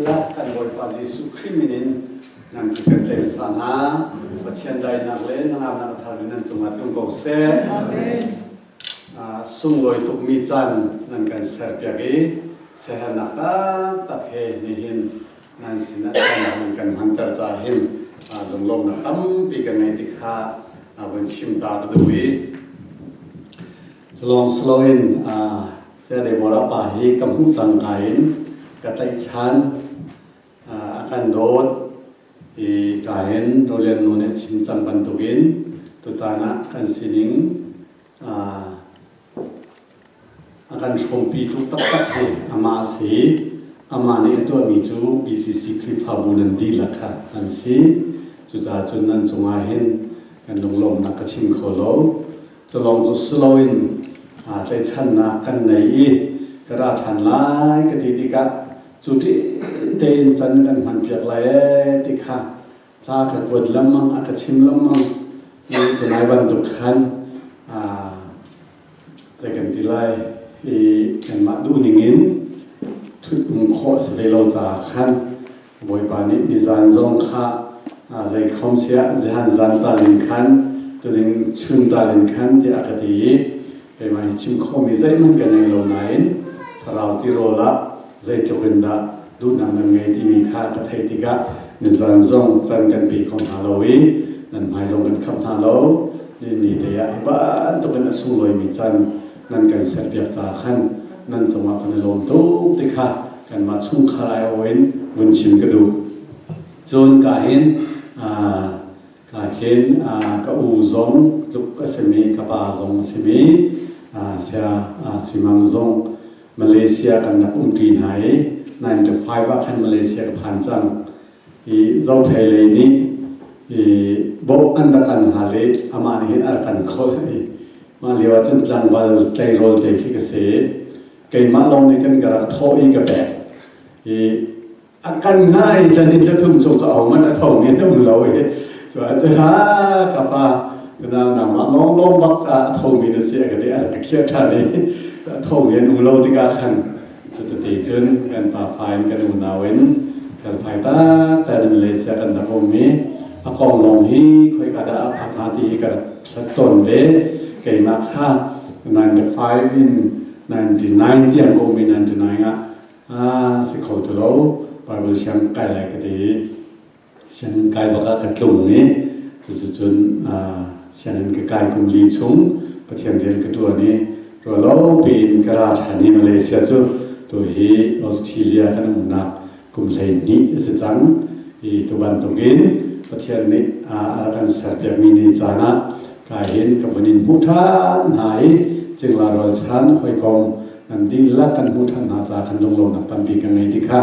ละกันบอยปาจิสุขมินินนั่นคือการเลี้ยงสานะปัจจัยใดนักเล่นนักนักทารินันจงมาจงกบเสสุ่งลอยตุกมีจันนั่นกันเสียเปียกีเสียนักตักเฮนิหินนั่นสินะนั่นกันมันตรจาหินลงนักตั้มปีกันในติขาวันชิมตากดูวีสโลอินเสียเดบราปาฮีกำหุ่นสังไก่กระต่ายชันอาการโดดกายเห็นโรงเรียนโน่นชิมจังบันตุกินตุตานะกันสินิงอาการชมปีทุกตักให้อามาสีอามานี่ตัวมีจู BCC คลิปพาบุนันดีละค่ะอันสีจุดาจุดนั้นจงอาเห็นกันลงนักชิมโคโลจะลองจะสโลอินใจชันนักกันในกระดาษทันไล่กติติกะจุดที่เดินจันกันมันเปียกเลยติค่ะจากกวดลำมังอากาชิมลำมังนี่จะในวันตุขันแต่กันที่ไรกันมาดูนิ่งินทุกข้อสิเวลาจากขันบ่อยปานิดิจานจงค่ะใจคอมเสียจะหันจันตาลินขันตัวเองชุนตาลินขันที่อากาศไปมาชิมข้อมีใจมันกันในโลกไหนถ้าเราที่โรละใจจุกันดาดูนำมันไงที่มีค่ากระเทติกะในจันทร์จันกันปีของฮาโลวีนั่นหมายถึงเป็นคำทานเรานี่เดียบ้านตัวเป็นอสูรเลยมีจันนั่นกันเสียเปียกจากขันนั่นสมัครในลมทุกติค่ะกันมาชุ่มคลายเอาไว้วันชิมกระดูจนกาเห็นกอูซงจุกก็สมีกบาซงสมีเสียสิมังซงมาเลเซียกันนักตีนหาย95ว่าขันมาเลเซียกับผ่านจังเจ้าไทยเลยนี่บอกอันดักันหาเลยอามาเห็นอันกันเขามาเรียกว่าจนจังวันใจโรลเด็กที่เกษตรเกิดมาลงในกันกระทออีกแบบอาการง่ายจะนี่จะทุ่มสุขเอามันทองเนี่ยต้องเราจะจะหากาแฟนำมาลองบักทองมีนเสียกันได้อะไรเขียนท่านี้ทองเนี่ยนุ่งเราที่กาขันจะตีจนกันป่าไฟกันอุ่นนาวินกันไฟตาแต่ในมาเลเซียกันนักมีอากองลงฮีค่อยกระดาษภาษีกันต้นเวเกี่ยมาค่า95 in 99ที่อันก็มี99สิเขาตัวเราไปบริษัทไกลอะไรก็ดีฉันไกลบอกว่ากระตุ้งนี้จนฉันก็ไกลกุมลีชงประเทศเดียวกันตัวนี้เราเป็นกระดาษนี้มาเลเซียจู่ตัวเฮออสเตรเลียกันอุ่นนักกุมเลยนี้สิจังตัวบันตุกินประเทศนี้อาการเสียเปรียบมีนิจานะกายเห็นกับวันนี้มุทานหายจึงลาเราชันหอยกองนั่นดีละกันมุทานหาจากขันลงนักตันปีกันไงที่ข้า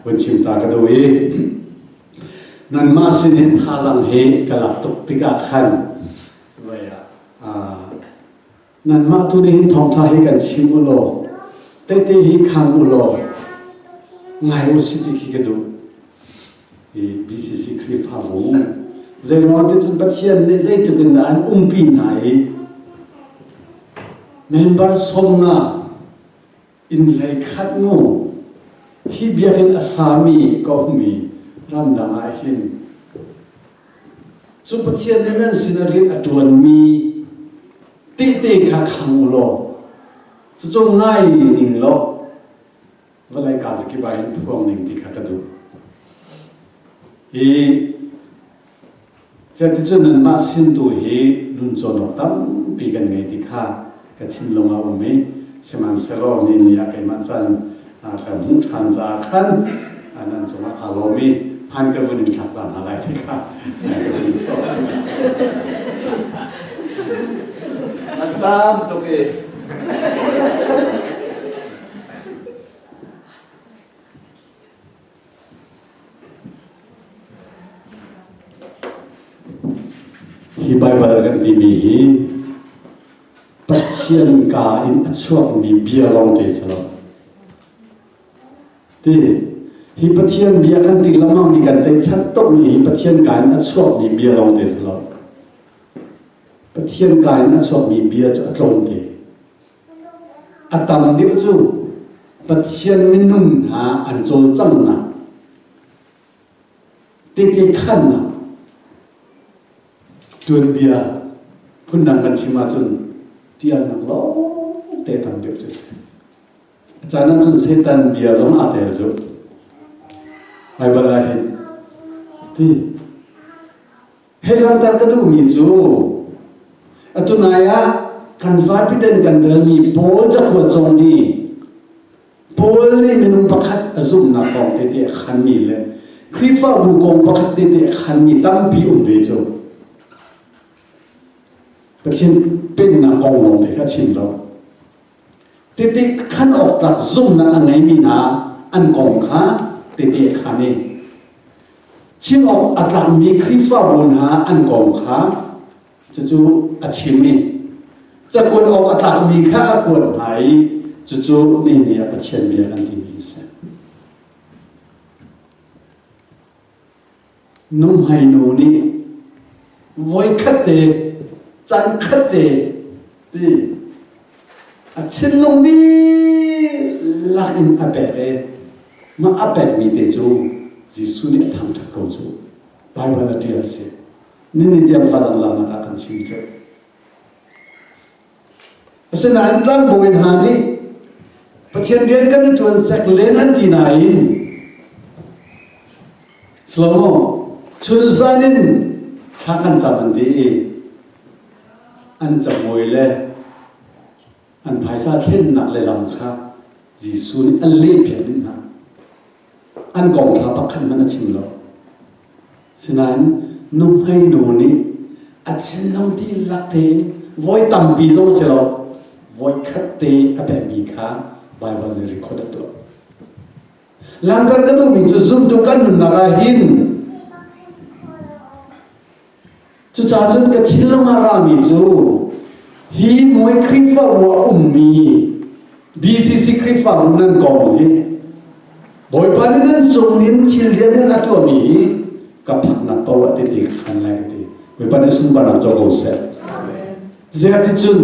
วันชิมตากระดูนั่นมาสินินหาลังเฮกลับตุกติกาขันไว้นั่นมาทุนี้ทองทาให้กันชิมอุโลเตติฮิคังอุโลไงอุสิติคิกระดูBCC คลิปหาวุ้งใจร้อนที่จนปัจจัยในใจตุกันนั้นปีไหนเมมเบอร์สมงาอินไลขัดงูฮิบยาเป็นอาสามีก็มีรำดังอาหินสุปัจจัยในนั้นสินารินอดวนมีติขัดขังโลจะจงง่ายนิ่งโลเวลากาสกิบายพวงนิ่งที่ขัดกระดูจะที่จนั้นมาสินตัวนุ่นจนออกตั้มปีกันไงที่ข้ากระชิมลงเอาไหมสมันเซโลนี่มีอะไรมันจันกับมุทานจากขันอันนั้นสมัครอารมณ์พันกับวันนี้ขับบ้านอะไรที่ข้าก็เลยสอนนักตามตัวเองฮิบายบาร์กันที่มีปัจจัยกาอินอัชวกมีเบียร์ลองเทสละที่ฮิปัจจัยเบียร์กันที่ละมั่งมีกันแต่ชัดต้องมีฮิปัจจัยกาอินอัชวกมีเบียร์ลองเทสละปัจจัยกาอินอัชวกมีเบียร์จะลองเทอัตตามันเดียวจู่ปัจจัยมินุนหาอันโจจังนะ ติดขั้นนะจนเบียพุ่นนังกันชิมาจนเตียนนักล้อเตะตันเดียวจะเสียจากนั้นจนเซตันเบียจงอาเตลจุไม่เป็นไรที่เฮลันตันก็ดูมีจูตุนายะกันสายพิเดนกันเดินมีโพลจะควรจงดีโพลนี่มันนุ่มประคัดอซุ่มนักกองเตะขันมีเลยคริฟ้าบุกองประคัดเตะขันมีตั้มปีเวจูประเทศเป็นนักกองลงเด็กชิมเราเตะขันออกตัดซุ่มนักอันไหนมีนาอันกองข้าเตะขันนี่ชิมออกอัตลักมีคริฟ้าบุญหาอันกองข้าจะจูอาชิมนี่จะควรออกอัตลักมีข้าควรหายจูนี่เนี่ยประเทศเบียกันที่มีเสนุ่มไฮนูนี่ไว้คัดเตจันคัดเตที่อาชินลงดีลักอินอาเปะมาอาเปะมีเตจูจิสุนี่ทำทักเขาจูไปวันละเดียวเสียนี่นี่เดียมพาจันลานักกันชิมจูเสนาอันตั้งบวินหานี่ประเทศเดียนกันจวนเสกเลนอันจีนายนสโลโมชุนซานินข้ากันจับอันดีอันจับมวยเลยอันภายซาเข็นหนักเลยลำข้าจีซูนี่อันเลี้ยเพียงนิดนะอันกองทัพขันมันชิมเราฉะนั้นนุ่มให้ดูนี่อาจจะน้องที่รักเทนไว้ตั้มปีโลเสียเราไว้คัดเตะแบบมีข้าไบเบิลรีคอร์ดตัวหลังจากนั้นก็ต้องมีจุดซุ่มจุกันหนุนนักหินจุดจ้าจนกระชิลลงมารามีจูฮีมวยคริฟ้าวัวมี BCC คริฟ้าบุญนันกองนี่บอยปานี่นั่นส่งหินชิลเลียนนักตัวมีกับผักนักประวัติที่ขันอะไรกันที่บอยปานี่สุ่มบานักจงเสร็จเจ้าที่จุน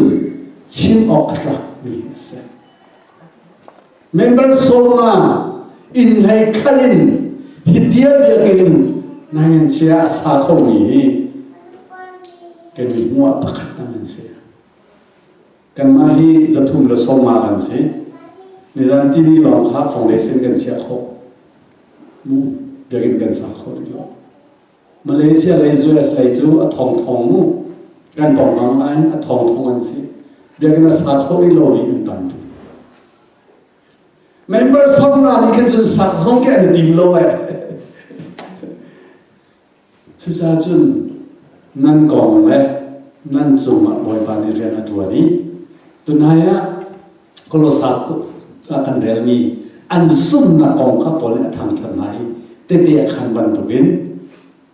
ชิมออกรักมีเสร็จmember Soma in hai khalin hitia biakin nangan sia sa khomi kan mi huwa pakhat nangan sia kan ma hi zathum la Soma kan se nizan ti ni long kha foundation kan sia kho mu biakin kan sa kho ri lo Malaysia lai US lai chu a thong mu kan bong mang ai a thong an se biakin sa kho ri lo ri kan tan member Soma ni kan jun sak zong ke ani dim lo ai chu sa jun nan gong le nan zu ma boy pa ni ria na tua ni tunaya kolosak ka kan rel mi an sum na gong kha pol na thang than nai te te khan ban tu bin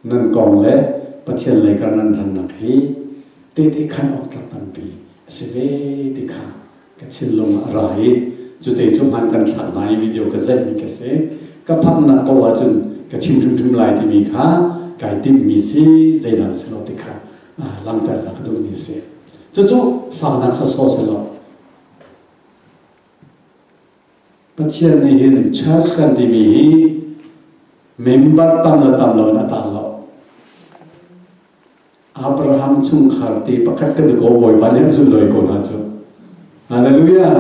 nan gong le pathian le kan nan ran na hi te te khan ok ta pan pi se ve ti kha ka chin long raiจุดเด่นจุดมันกันถัดมาวิดีโอก็เซ็นมีกระเซ็นก็พักนักก็ว่าจนกระชิมทุ่มลายที่มีค่าไก่ติ้มมีซีใจดันสโลติค่ะลำแต่ละก็ดูมีซีจุดฟังนักสะสมสโลประเทศนี้เห็นชาติกันที่มีเมมเบอร์ตั้มละนะตาเราอับราฮัมชุมขารตีประคัดกันดูโกบอยปานนี้สุดเลยคนนั้นจุฮาเลลูยา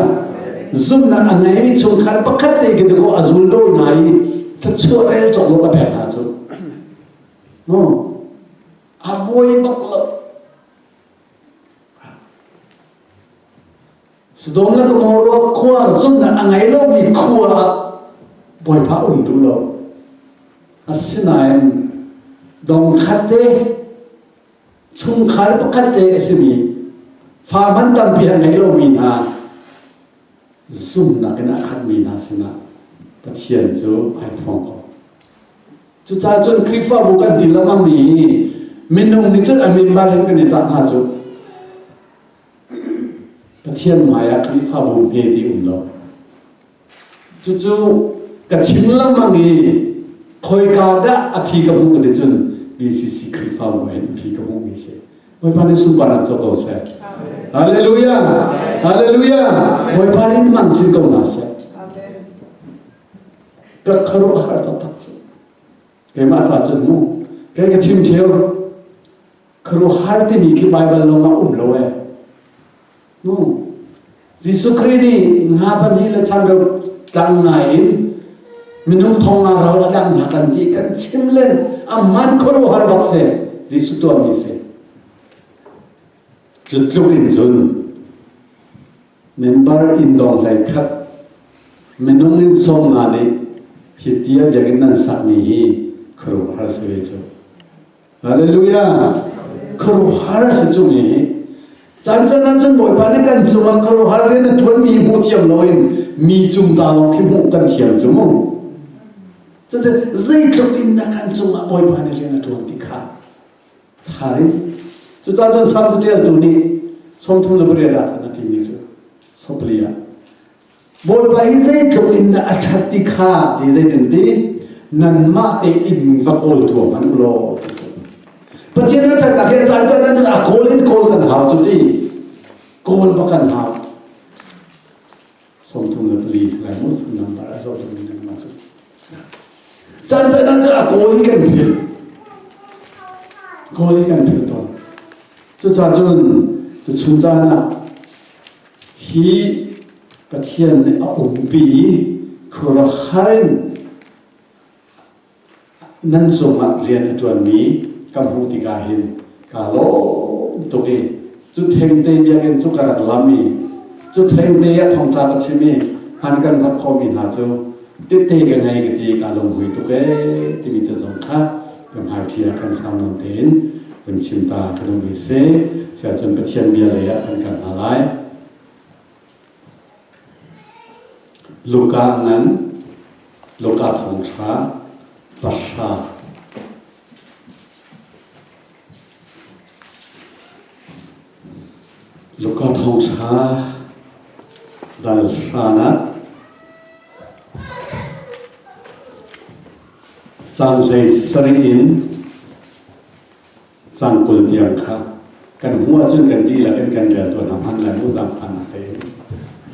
ซุ่มนั้นอันไหนมีชงคันประคัดเตกินก็อาจุลโดนายถ้าชั่วเร็วจบลงกับแผ่นอาจุโอ้อาบวยบักละสดงแล้วก็มองว่าขวาซุ่มนั้นอันไหนเรามีขวาบวยพระอุ่นดูเราอาศินัยดงคัดเตชงคันประคัดเตสิมีฟ้ามันตั้งเพียงไหนเรามีนาซุ่มนักนักขัดมีนาสินะปะเทียนจูไอ้พงก็จุดจ้าจนคริฟ้าบุกันดิลละมั่งนี้มินุงนี่จุดอามินบาเลกันนี่ตั้งหาจุดปะเทียนมายาคริฟ้าบุเฮติอุ่นเราจู่ๆกระชิมละมั่งนี้คอยกาดะอภิกับมุกเดจุนBCC คริฟ้าบุเฮอภิกับมุกมีเสไว้ปานิสุบานักจโกเสฮาเลลูยาฮาเลลูยาไว้ปานิมันสิกงนาเสก็คารุหาร์ตัดสุ แกมาจากจุดมุ่งแกก็ชิมเชียวครูฮาร์ที่มีที่ไบเบิลลงมาเลยนู่นยิสุคริสต์งาบันนี้ละชันเราดังไงมินุทองเราละดังหักันที่กันชิมเล่นมันครูฮาร์บักเซยิสุตัวมีเซจุดลุกอินจุนเมมเบอร์อินดองไลคัดมินุอินส่งงานนี้ฮิตเตียบยังนั้นสักนี้ครูฮาร์เซวิจูฮาเลลูยาครูฮาร์เซจูนี้จันทร์นั้นจนบ่อยปานกันจุมาครูฮาร์เรนทวนมีหูเทียมลอยมีจุ่มตาลงขี้หูกันเทียมจุมงจะใจลุกอินนักกันจุมาบ่อยปานเรียนทวนติขาทาริจะจันทร์สัมผัสเดียวตัวนี้สมทุนระเบิดได้นาทีนี้จะสบเลียบ่อยปานใจลุกอินนักอัจฉริยะที่ใจถึงที่นั่นมาเองอินฟักโอลตัวมันโลปัจจัยนั้นจะตักให้ใจใจนั้นจะโกลกันหาจุดที่โกลบักันหาสมทุนเลยพลีสไลมุสนัมบาร์สมทุนนั้นมาสุดใจนั้นจะโกลกันผิดตอนจะจ่าจุนจะชุนจานะฮีปัจจัยนั้นอุปบีครัวฮารินนั่นสมเรียนจวนนี้กำหูติกาหินกาโลตุกีจุดเทงเตียกันจุกระดับลามีจุดเทงเตียทองตาบัชิมีหันกันรับข้อมีหาจูติดเตกันไงกันตีกาลงหุยตุกที่มีตัวจงค่ะเป็นหายเทียกันสาวนนเตนเป็นชิมตากันลงวิเศษเสียจนประเทียนเบียเลยเป็นกันอะไรลูกานั้นลูกาทองช้าปัสสาลูกทองช้าดัลฟานะจังใจสริอินจังกุลเตียงค่ะกันหัวจนกันดีแล้วกันเดือดตัวน้ำมันแล้วมุสัมพันธ์เต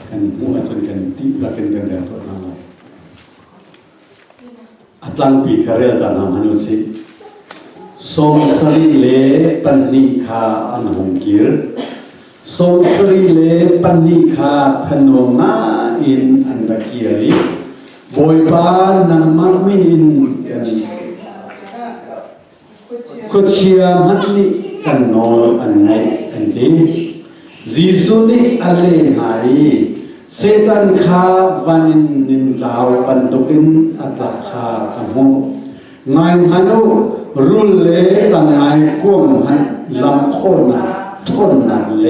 กันหัวจนกันดีแล้วกันเดือดตัวน้ำมันอัตลังปีคาเรียตาน้ำมันอุสิสมสริเลปันนิคาอันหงกิรสมสริเลปันนิคาพนมนาอินอันดักเยริบอยปานนังมังมินินกันคุเชียมันนี่กันนออันไหนอันดีจีซุนี่อัลเลหายเซตันคาวันนินลาวปันตุกินอัตคาตังหงไงฮันุรุลเลตังไงกวงฮันลำโคนาทนนันเล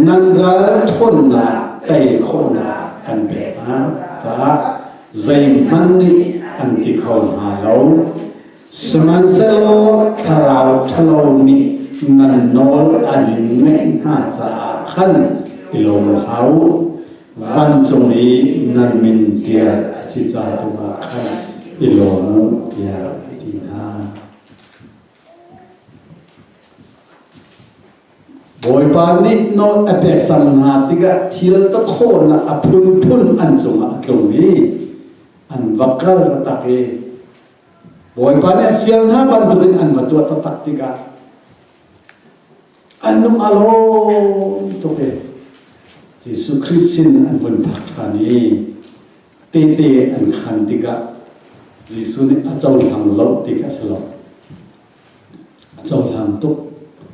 นันรัลทนนาเตยโคนาอันเบอาจ้าใจมันนี่อันที่เขาหาเราสมันเซโลคาราวทะโลนี่นันโนอันไม่หาจ้าขันอิโลเฮาวันจงนี้นันมินเดียสิจาตุมาขันอิโลมุเดียดีนาบอยปานิโนอเปกจังหาติกะทิลตะโคนนะอพุนพุนอันจงอัตลงนี้อันวักกะระตักเอบอยปานิฟิลนาบันตุกินอันวัตัวตะตักติกะอันนุ่มอโลตุเอยิสุคริสต์อันวันพักฐานีเตเตอันขันติกะยิสุนี่อาจารย์ทำลบติกะสลบอาจารย์ทำตุก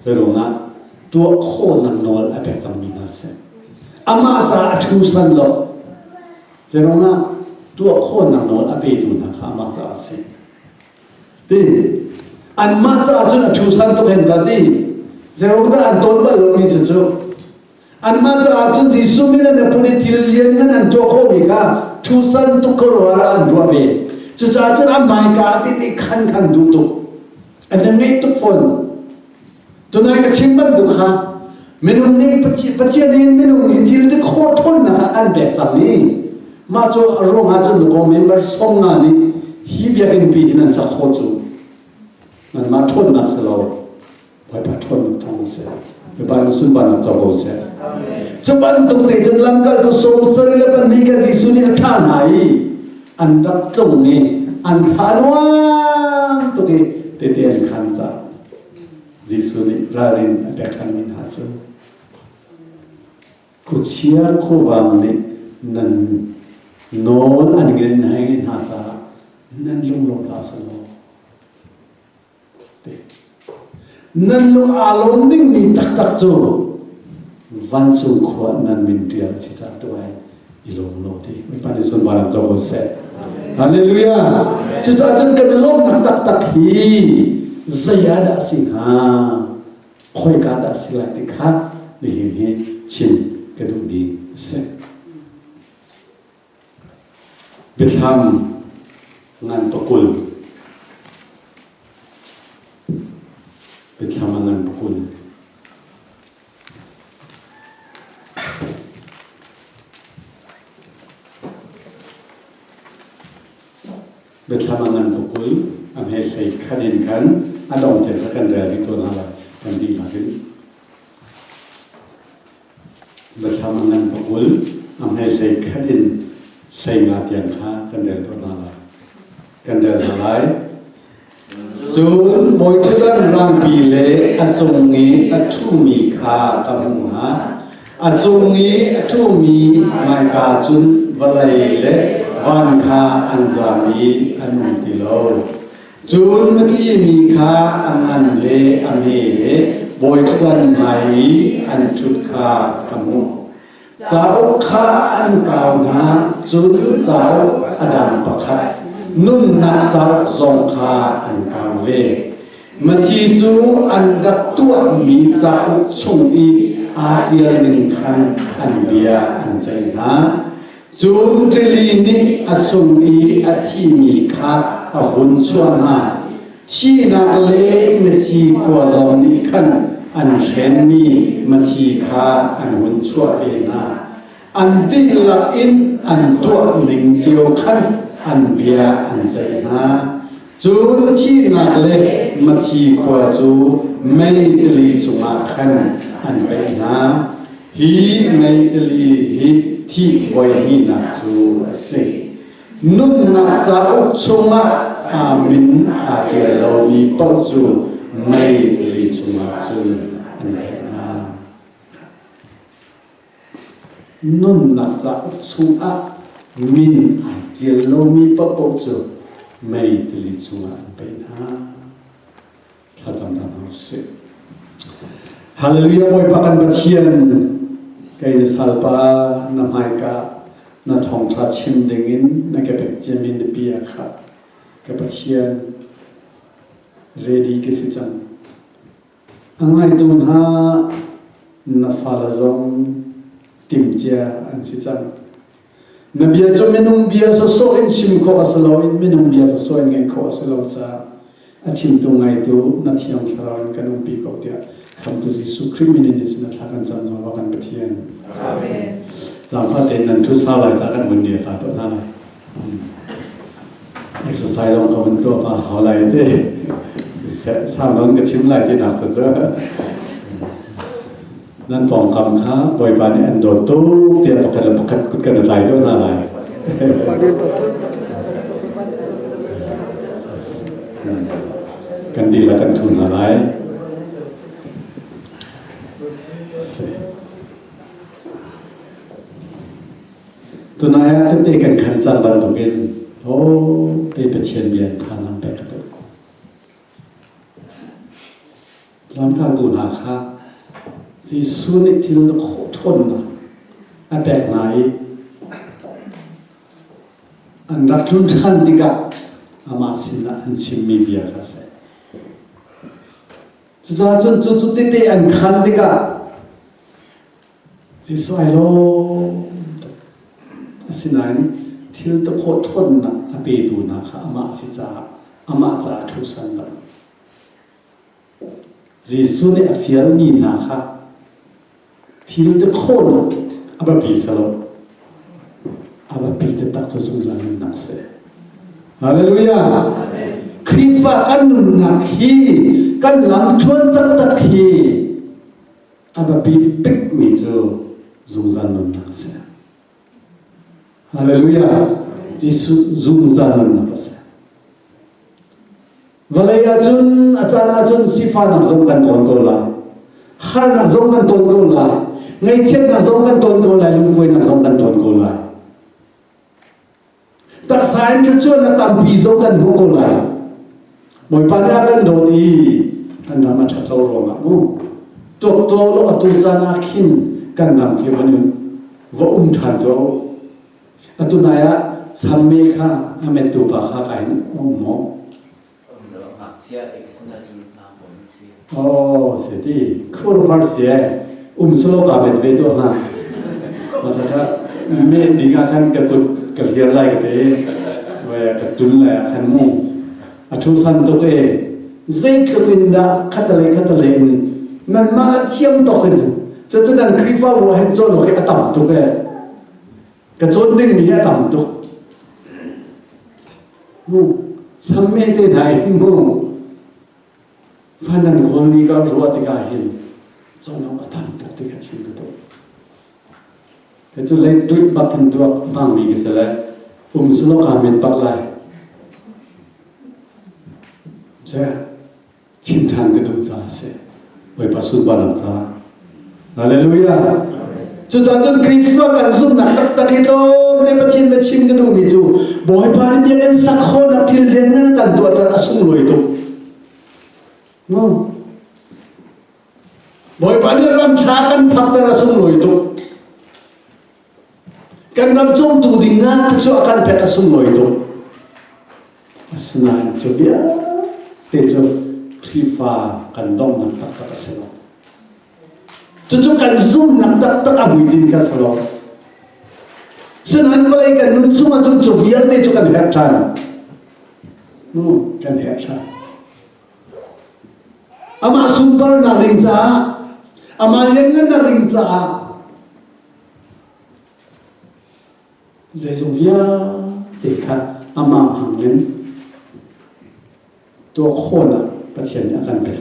เจริญนะตัวโคนันนอลอเปกจังมีนาเซอามาจะชูสันลบเจริญนะตัวโคนันนอลอเปตุนะค่ะอามาจะเซตีอันมาจะจุนชูสันตุเห็นกันดีเจริญนะอันต้นบาลมีสิจูอันมาจะจุนยิสุมินันปุริทิลเลียนนั้นตัวโคบิกาชูสันตุกรวาระอันดัวเบจุจ้าจุนอันไม่กาติขันดูตุอันนั้นไม่ตุกฝนตัวนั้นก็ชิมบันดูค่ะเมนูนี้ปัจจัยนี้เมนูนี้ที่เราโคตรทนนะคะอันแบบจังนี้มาจูอารมณ์มาจูลูกเมมเบอร์ส่งงานนี้ฮีบยาเป็นปีนั้นสักโคตรมันมาทนนักสโลไปพัฒนทองเสียไปบ้านสุนบ้านจับโอเสียจุบันตุกเตจนลังกัลก็สมสริเลปันนี้ก็ที่สุนีท่านหายอันดับตรงนี้อันทานว่าง ตัวนี้เตียนขันจ้าจิสุนิรารินอเปกขันมินหาจูกุเชียโความนี่นั่นโนนอันเงินให้หาจ้านั่นลุงลงลาสโลนั่นลุงอารมณ์ดิ้งนี่ตักจูวันสุขวันนั้นมินเดียสิจ้าตัวอีลงโลดีไม่ปานในส่วนบาร์จอเสร็จฮาเลลูยาจุดอาจารย์กันลงนักตักฮีzayada singha khoi ka da sila tikha ni hi chin ke du ni se bitham ngan pakul bitham ngan pakul bitham ngan pakul am he sai khadin kan along te kan da di to na la kan di la kin bitham ngan pakul am he sai khadin sai nga tian kha kan da to na la kan da la lai chun boi chuan ram pi le a chung ngi a thu mi kha ka mu ha a chung ngi a thu mi mai ka chun valai le van kha an za mi anum ti lo chun ma chi mi kha an le ame le boi chuan mai an chut kha ka mu chao kha an kaw na chun chao adam pakhat nun na chao zong kha an kaw ve ma thi chu an dak tu mi chao chung i a chia ning khan an bia an chai na chun trili ni a chung i a thi mi kha a hun chuan ha chi na le ma thi khwa zong ni khan an shen mi ma thi kha an hun chua ve na an ti la in an tu ning chiu khan an bia an chai na chun chi na le ma thi khwa chu mai tli chunga khan an be na hi mai tli hi thi voi hi na chu se nun na cha u chunga amin a te lo mi pau chu mai tli chunga chu an be na nun na cha u chunga min a te lo mi pau chu mai tli chunga an be na kha jam da na se hallelujah moi pakan bathian kai salpa na mai ka na thong tha chim dingin na ke pek chemin de pia kha ke pathian ready ke si chang angai tun ha na fala zong tim chia an si chang na bia cho menung bia sa so in chim ko asalo in menung bia sa so in ngai ko asalo cha a chim tu ngai tu na thiam thara in kanung pi ko tia kham tu Jesu Christ ni sin na thakan chang zong wa kan pathian amen zam pha ten nan thu sa lai cha kan mun dia ta to na lai exercise long ko to pa ho lai te sa non ka chim lai te na sa cha nan phong kam kha boi pa ni an do tu te pakat kut kan lai to na lai kan di la kan thu na lai tunaya te kan khan chan ban to gen ho te pe chen bian tha sam pe ka to lam kan tu na kha si su ni til kho thon na a pek nai an rak thun than tika ama sin na an chim mi bia ka se chu cha chu te an khan tika si so ai lo asinan thil to kho thon na ape tu na kha ama si cha ama cha thu san ba Jesu ne afial ni na kha thil to kho na aba pi salo aba pi te tak cho sung san na se hallelujah amen krifa kan na khi kan lam thon tak khi aba pi pik mi cho sung san na se hallelujah Jesu zum zaman na pasa Valai ajun achana ajun sifa nak zong kan ton ko la har nak zong kan ton ko la ngai chen nak zong kan ton ko la lung koi nak zong kan ton ko la tak sain ke chuan na tam pi zong kan hu ko la moi pa ya kan do ni kan na ma chat lo ro ma mu tok to lo atu chana khin kan nam ke manu vo than jo atu na ya samme kha ame tu pa kha kai mo Oh, jadi kur harusnya solo kabet betul na, maksudnya me digakan kerja lagi deh, wah ketul lah kan mu, atusan tu ke, zai kepinda katale man malah tiam token tu, jadi kan krifa buah itu loh ke atam tu ke, kecondeng dia atam tu, mu sampai te naik mu. Fanan koni ka ruat ka hin sono atam to te ka chin to ke chu le tuit ba kan tuak bang mi ke sala sulo ka men pak lai ja chin than ke du cha se oi pa su ba lang cha hallelujah chu cha chun krisma kan sum nak tak tak ito ne pa chin ke du mi chu boy pa ni bien sakho na thil den na kan tu ta asum loi to boy pani ram chakan phakta rasum loi to kan ram chom tu dinga chu akan pet asum loi to asna chu bia te chu khifa kan dom nak tak tak aselo chu kan zoom nak tak tak abui din ka selo senan balai kan nun chuma chu bia te chu kan hat chan kan hat chan ama super na ringca ama yang na ringca zezovia dekat ama hangin to khona pathian akan pe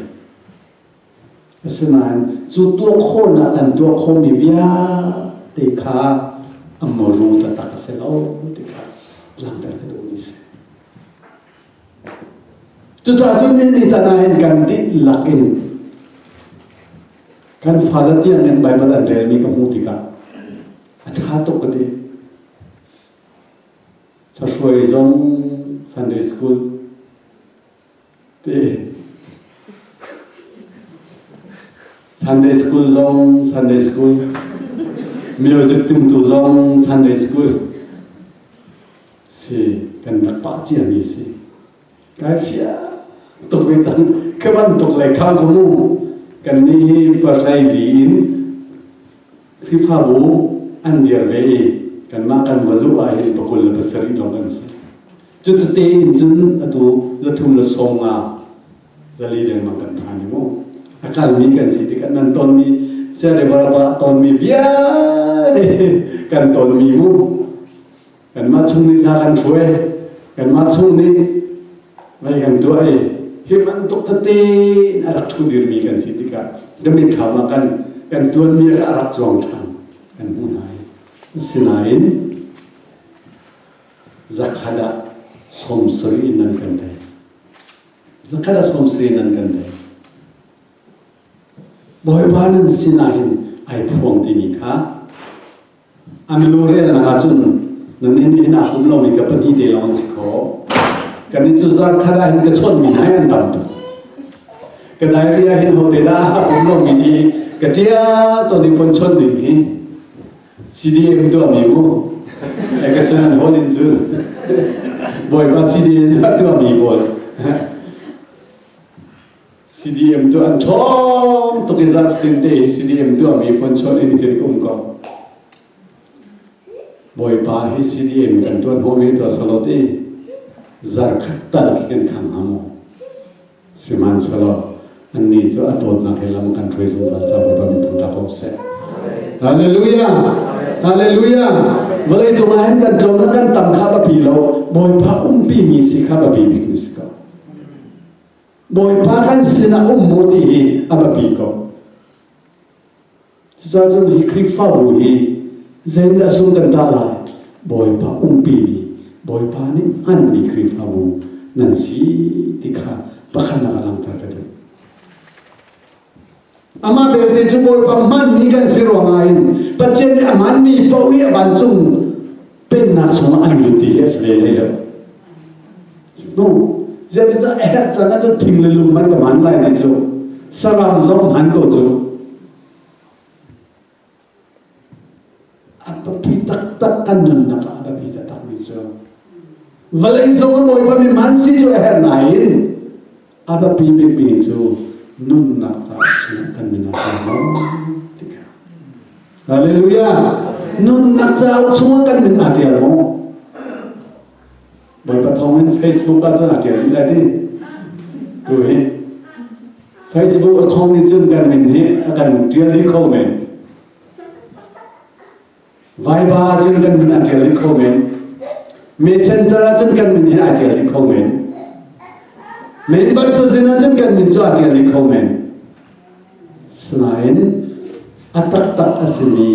asanan chu to khona kan to khomi via dekha amoru ta ta selo dekha langtar ke donis Cuaca ini jangan ganti lakin kan falati yang Bible and Realmi kamu tiga ada tu kete tersuai zong Sunday school zong Sunday school music tim tu zong Sunday school si kan nak paci ni si kafia tục với rằng các bạn tục lại khang của mu cần đi vào đây liin khi pha bố ăn điệp về cần makan valu ai thì bakul là besar ini logan sih jadi tein jun atau zatum la songa jadi dia makan pani mu akal mi kan sih dekat nonton mi saya beberapa ton mi biar kan ton mi mu kan macung ni nakan cuy kan macung ni baik kan tuai himan tuk tete arak tu dirmi kan sitika demi kama kan tuan mi arak juang tang kan munai sinain zakada somsri nan kan dai zakada somsri nan kan dai boy banan sinain ai phuang ti mi kha amilore la nga chun nan ni na kum lo mi ka pani de lawan sikho kan itu zakada hin ke chon mi hai an dam tu ke diarrhea hin ho de la kum lo mi ni ke tia to ni phon chon ni hi CDM tu mi mu e ke san ho din chu boy ba CDM tu mi bol CDM tu an thom to ke zaf tin te CDM tu mi phon chon ni ke kum ko boy ba hi CDM kan tu ho mi to salote zarkhatta kikan kham amo siman salo anni cho atot na helam kan thoi so cha ba mi thanda ko se hallelujah hallelujah boleh cuma kan dom kan tam kha ba pi lo boy pa pi mi si kha ba pi business ka boy pa kan sina mo ti aba pi ko cha cha hi kri fa bu hi zen da sung kan ta la boy pa pi boy pa ni an ni kri fa bu นั่นสิที่ข้าประคันนักลังตระกันอามาเบลเตจูบอยประมันนี่กันสิรวงไงปัจเจกอามันมีปวิบันซุงเป็นนักสมอันยุติเอสเลยแล้วนู่นเจ้าจะแอบจะน่าจะทิ้งเลยลุงมันกับมันไล่ที่จูสรามลงหันก็จูapa kita takkan nak apa kita tak bisa walai zong boy pa mi mansi jo her lain apa pipi pinju nun nak sa kan mina mo tika haleluya nun nak sa chung kan mina dia mo boy pa thong Facebook pa jo na dia la di tu he Facebook account ni jun kan min he akan dia li comment Viber จนกันเป็นอาเจียลิคอมเมนต์ Messenger จนกันเป็นอาเจียลิคอมเมนต์ Member จนกันเป็นอาเจียลิคอมเมนต์สลายอัตตะอัศมี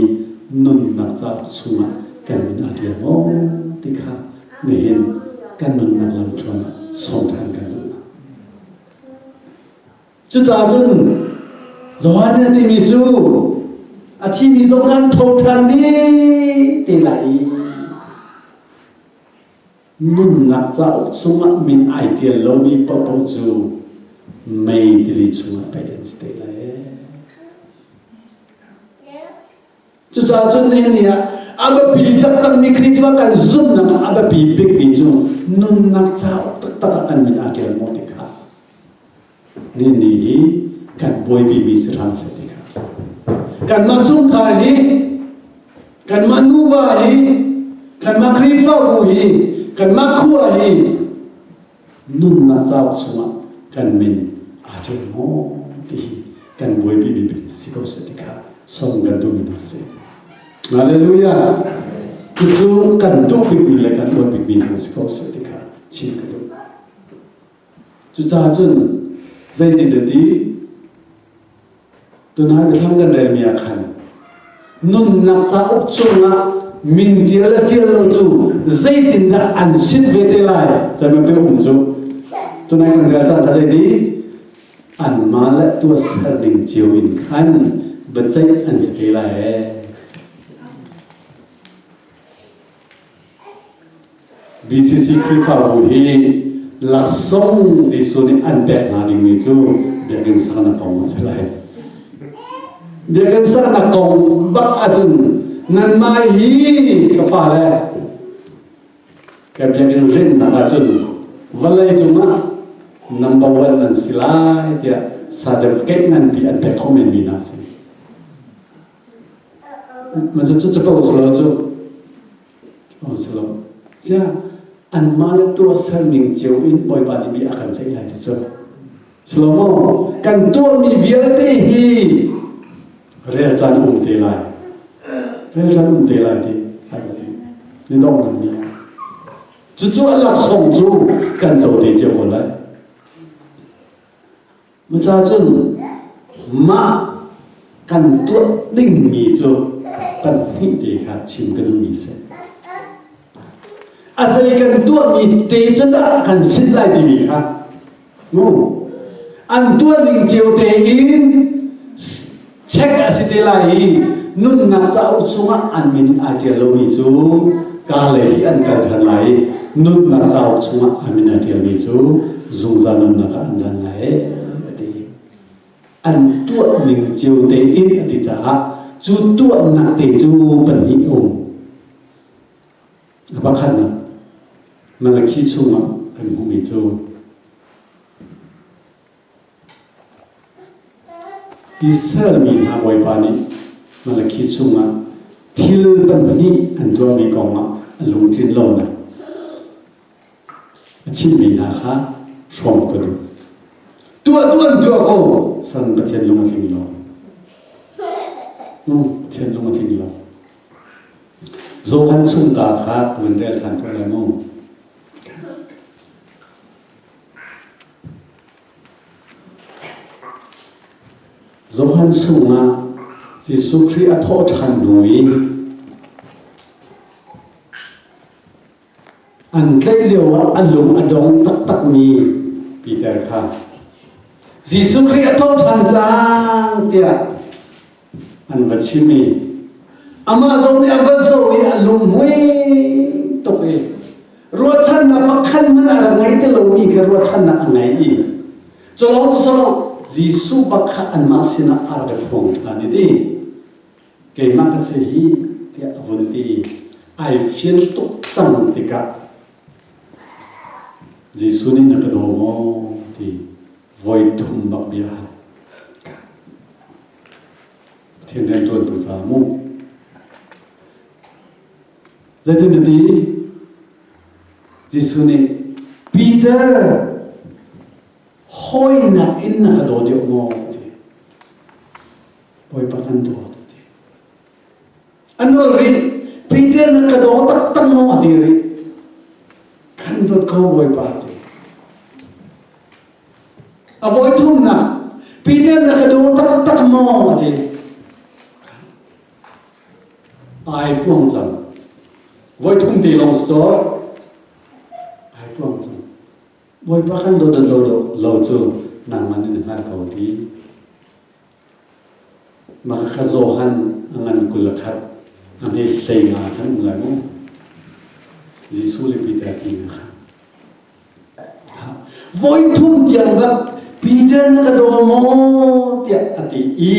นุนนักจับสุมากันเป็นอาเจียโอที่ข้าไม่เห็นกันนุนนักลำชวนส่งทางกันดูนะจุดจ่าจนย้อนเนี่ยที่มีจูอาที่มีสงครามทงทันนี้ตีไหลนุ่นนักเจ้าสมัครมินไอเดียโลมีปะปูจูไม่ติลิสมัครไปเอ็นสเตย์เลยจุดจ้าจุดนี้เนี่ยอาบปีตั้งมีคริสว่ากันซุ่มนะอาบปีบิ๊กปีจูนุ่นนักเจ้าตั้งกันมินไอเดียโมติค่ะนี่กันบอยปีมีสรามเสติค่ะกันมาจุ่มขายกันมานูบาฮีกันมาคริฟ้าบูฮีกันมาคัวฮีนุ่นนักเจ้าสมักันมินอาเจโมตีกันบวยบีบีสิโกสติกาส่งกันดูมินาเซฮาเลลูยาจู่ๆกันดูบีเลยกันบวยบีสิโกสติกาชิมกันดูจู่จ้าจนใจติดดีตัวนั้นไปทำกันเรียนมีอาคารนุ่นนักจ้าอุปชุงะมินเดียร์เดียร์จูใจติดกันอันชิดเวทีไลจะไม่เป็นหุ่นจูตัวนั้นกันเรียนจ้าใจดีอันมาและตัวเสด็จเจียวอินขันบัดใจอันสเกลายBCC คือข่าวบุรีลักษณะที่สุดอันเด็ดนาดิมิจูเด็กอินสารนักกองมาสลายเด็กอินสารนักกองบักอาจุนนันมาฮีกับฟ้าเลยกับเด็กอินเรนนักอาจุนวันเลยจุมาnumber one นั่นสิลายเดีย certificate นั่นเป็นอันเด็กคอมเมนต์มีนาสิมันจะเป็นอุศโลจูอุศโลใช่อันมาแล้วตัวเสมิงเจียวอินปอยปานิบีอาการใจไหลที่สุดสโลโมกันตัวมีเวียเตฮีเรียกจานเตลัยเรียกจานเตลัยที่อะไรนี่ต้องนั่นนี่จู่ๆอัลลักส่งจู่กันโจดีเจียวคนเลยมันจะจนมากันตัวดิ่งมีจู่ปัญหาเด็กขาดชิมกันมีเสอาศัยกันตัวมีเตจนได้กันสิ้นไล่ดีมีค่ะงูอันตัวดิ่งเจียวเตอินเช็คอาศัยเตไล่นุ่นนักจะอุศงอันมินอาเจียโลมีจู่กาเลยอันกันทันไล่นุ่นนักจะอุศงอันมินอาเจียมีจู่ซุงซานุ่นนักอันดันไล่อันตัวดิ่งเจียวเตอินอธิจ้าจู่ตัวนักเตจู่ปัญหาองapa kan na malaki chunga kan humi chu Israel mi na boy pani malaki chunga thil pan ni kan to mi konga alung tin lo na achim mi na kha shom ko du tua ko san ba chen lo ma thing lo chen lo ma thing lo Zohan sungka khát vấn đề thành thôi là mong Zohan sunga Giêsu Christ a thọ thành núi ăn cái điều anh lùng anh đóng tắc tắc mi Peter kha Jesus Christ thâu thành giang tia anh vật chi mi Amazon ni avazo anh lùng hui tục ấy ruột chân na bắc khăn mà là ngay từ lâu mi cái ruột chân na ngay đi cho lâu cho lâu Jesus bắc khăn anh mà xin na ở cái phòng anh đi cái mà cái gì tia vấn đề ai phiền tục chẳng thì cả Jesus ni nak kedomo di voi thum bak bia thiên đen tuần tu cha mu vậy thì đi Jesus ni Peter hoi na in nak kedo dia mo di voi pakan tu di anu ri Peter nak kedo tak tang mo diri kan dot kau voi pa avoid thum na Peter na kado tak tak mo ati ai puang chang voi thum ti long store ai puang chang voi pa kan do dan lo chu nang man ni ngan ko ti maka khazohan angan kulakhat ame hleinga khan la mo Jisu le Peter ki na voi thum tiang ba Peter na kadomo tia ati I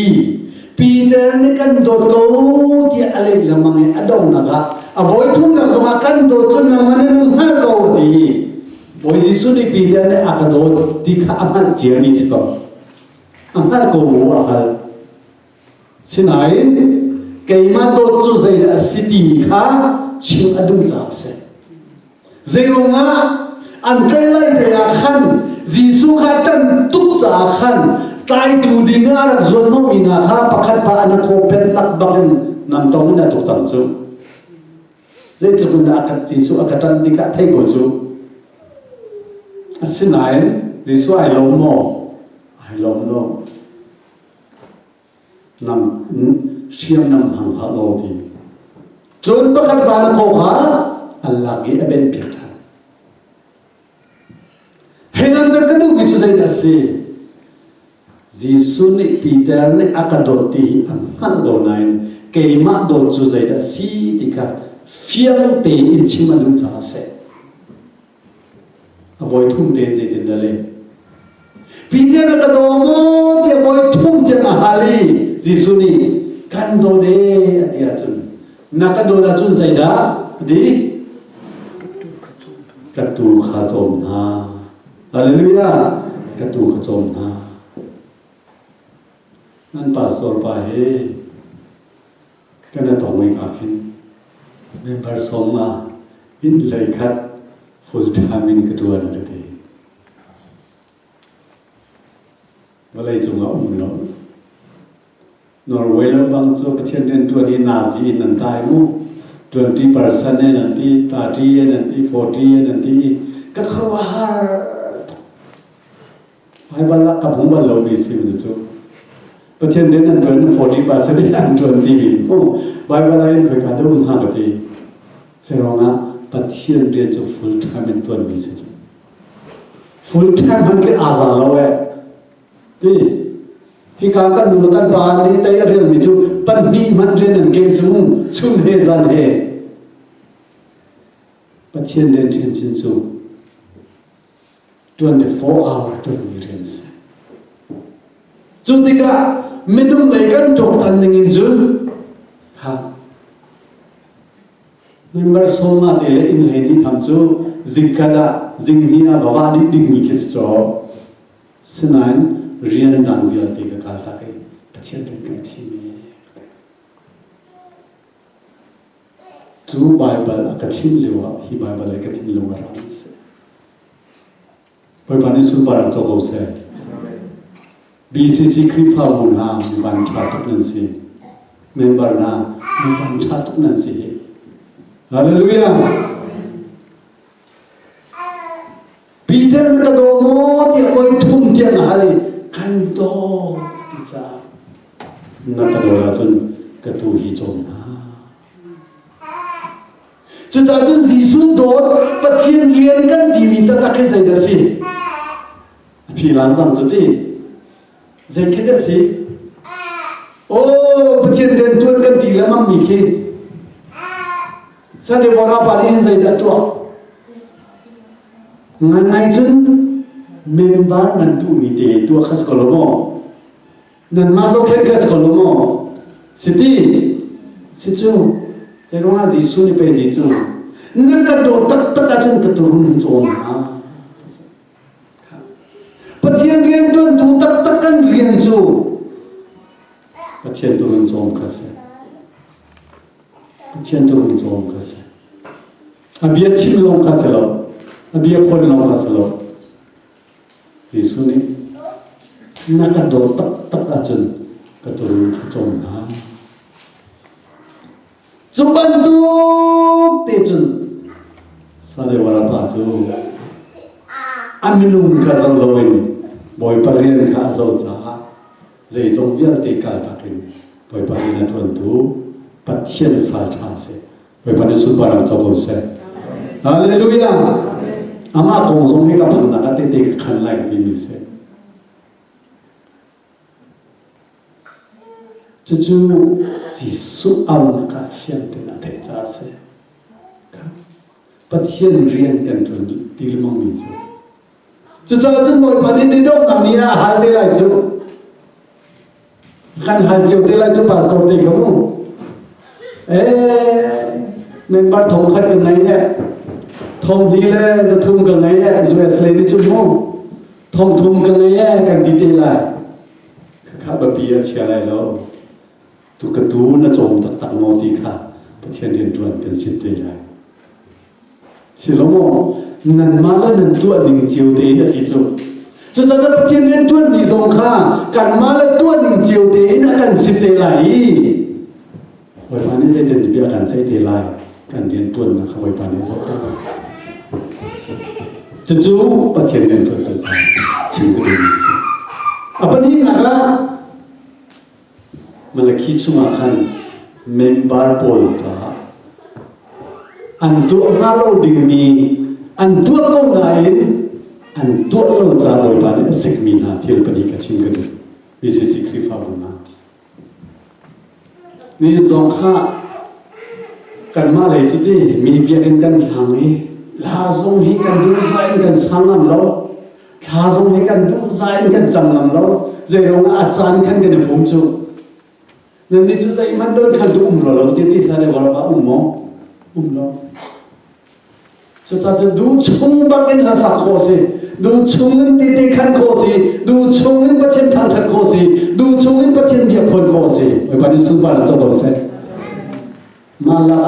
Peter ni kan do ko tia ale lamang adong naga avoid thum na zonga kan do chun na manen ha ko ti boy Jisu ni Peter ne akado ti kha aman jerni siko amal ko mo akal sinai keima do chu zai city ni kha ching adum cha se zaironga an kai lai te ya khan Jisu kha chan tuk cha khan tai tu dinga ra zon no mina kha pakhat pa ana ko pen lak bakin nam tong na tuk tang chu zai chu na khat Jisu akatan di ka thai go chu asinai Jisu ai lo mo ai lo no nam siam nam hang ha lo ti chon pakhat pa na ko kha Allah ge aben pek tha Helan terkadu gitu saya dasi. Jisu ni Peter ni akadoti angkan donain keima don tu saya dasi tika fiang te inci madung jase. Avoid thum te jadi dale. Peter akadomo dia avoid thum jangan hali Jisu ni kan do de dia cun. Nakadona cun saya dah di katu khazom ha. Haleluya, katu kacom na. Nan pastor pa he, kana tongoi kakin. Member soma in laikhat full time in katua na dete. Walai chunga umlo. Norway lo bang so pathian den tuani Nazi nan tai mu 20% nanti 30 nanti 40 nanti kakhawar hai bala ka phung bal lo ni sim de chu pathian den an 40% an 20 oh bai bala in phoi ka do ha ka ti seronga pathian den chu full time in tuan mi se chu full time han ke azal lo e ti hi ka kan nu kan ba ni tai rel mi chu pan ni man ren an ke chu chun he zan he pathian den chen chin chu 24-hour experience. Jika minum lekan dokter dengan jun, ha. Member soma tele in lady thamju zikada zinghina bawadi dingmi kisjo. Senain rian dan biar tiga kali sakai kecil dengan timi. Tu Bible kecil lewa, hi Bible kecil lewa ramis. Berpani super atau kau se, BCC kripa muna bukan catat nanti, member na bukan catat nanti. Haleluya. Peter nak domo dia koi thum dia nahali kanto kita nak doa jun ketuhi jom na. จุดจนจีสุนโดดปัจเจียนเรียนกันทีวีตะตะแค่ใจเดสิพี่หลานจำจุดที่ใจแค่เดสิโอ้ปัจเจียนเรียนจนกันทีแล้วมั่งมีแค่สันเดวราปารีใจเดตัวงั้นไงจนเมมเบอร์นั่นตัวนี้เตะตัวข้าศึกลมนั่นมาโซเคนข้าศึกลมสิที่สิจูเรื่องว่าจีสุนี่เป็นจีจูนั่นก็โดดตักจนกระตุ้นโจมหาปัจเจียนเรียนจนดูตักกันเรียนจูปัจเจียนตัวมันโจมกันเสียปัจเจียนตัวมันโจมกันเสียอาบียชิมลงกันเสียแล้วอาบียพ้นลงกันเสียแล้วจีสุนี่นั่นก็โดดตักจนกระตุ้นโจมหาจุบันตุเตจุนสาเดวราปาจูอามินุมข้าจังโลวินบอยปารีนข้าเจ้าจ้าใจจงเวียนเตกาตักินบอยปารีนทวนตูปัจเจียนสาชาเสบอยปารีสุบารังจงเสฮาเลลูยาอามาคงจงให้กับพันนักเตติขันไลที่มิเสจู่ๆจีสุเอานักเขียนเต็มเต็มจ้าเสครับปัจเจียนเรียนกันจนตีลมังมิจูจู่ๆจนมวยปนิดดงอันนี้ฮัลเดลัยจูขันฮัลเจ้าเดลัยจูปัสตอร์เด็กมั้งเมมเบอร์ทงขัดกันไงเนี่ยทงดีเลยจะทุ่มกันไงเนี่ยจูเอสเลนี่จูมั้งทงทุ่มกันไงเนี่ยกันดีเดลัยข้าบปีอาเชียอะไรแล้วตุกตูน่ะจงตักโมดีค่ะประเทศเรียนด่วนเป็นสิทธิ์ใหญ่สิลโมนั่นมาแล้วนั่นตัวหนึ่งเจียวเตนะที่สุดจะประเทศเรียนด่วนมีสงค่ะกันมาแล้วตัวหนึ่งเจียวเตนะกันสิทธิ์ใหญ่ไว้ปานนี้ใจเด่นเบียกันใจเตไหลกันเรียนด่วนนะครับไว้ปานนี้สักตั้งจู่ๆประเทศเรียนด่วนตัวใจชิมกันดีสิอ่ะปัญหาละมันเลยคิดว่าคันเมมเบอร์โพลจ้าอันตัวเราดึงมีอันตัวเราไหนอันตัวเราจ้าโดยบางสิ่งมีนาที่เราปฏิกัดชิมกันวิเศษสิคริฟ้าบุญนานี่ตรงข้ากันมาเลยจุดที่มีเบียกันทางนี้ลาส่งให้กันดูใจกันสังลำเราลาส่งให้กันดูใจกันจังลำเราใจเราอาจารย์กันกันผมจูนั่นนี่จุดใจมันโดนขันตุเราที่สารวาระเราจุดจะดูชงบักเอ็นละสักโคสิดูชงนั้นที่ขันโคสิดูชงนั้นปัจเจนทางชัดโคสิดูชงนั้นปัจเจนเบียบคนโคสิไว้ปนิสุบาร์ตัวเสมาละ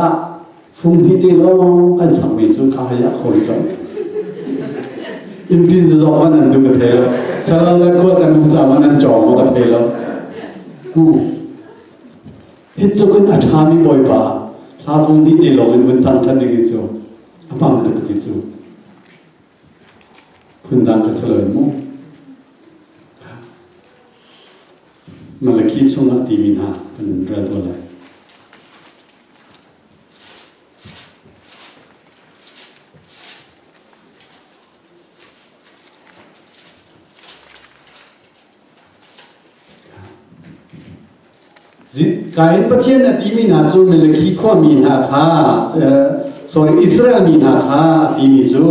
ฟุ่มที่ตีล้ออันสัมมิสุขายะคนก็อินดีจะวันนั้นดูกระเทลสารละคนกันมุจาวันนั้นจอมกระเทลเห็นตัวคนอาชามีบ่อยป่าลาฟุ่มที่ตีล้อเป็นวันทันทันดีจูอาบังตุกติจูคุณดังกระเสริมมั้งมันละคิดช่วงตีวินาเป็นเรื่องตัวอะไรการประเทศนั้นที่มีนาจูมันเลยคิดข้อมีนาค่ะอิสราเอลมีนาค่ะที่มีจู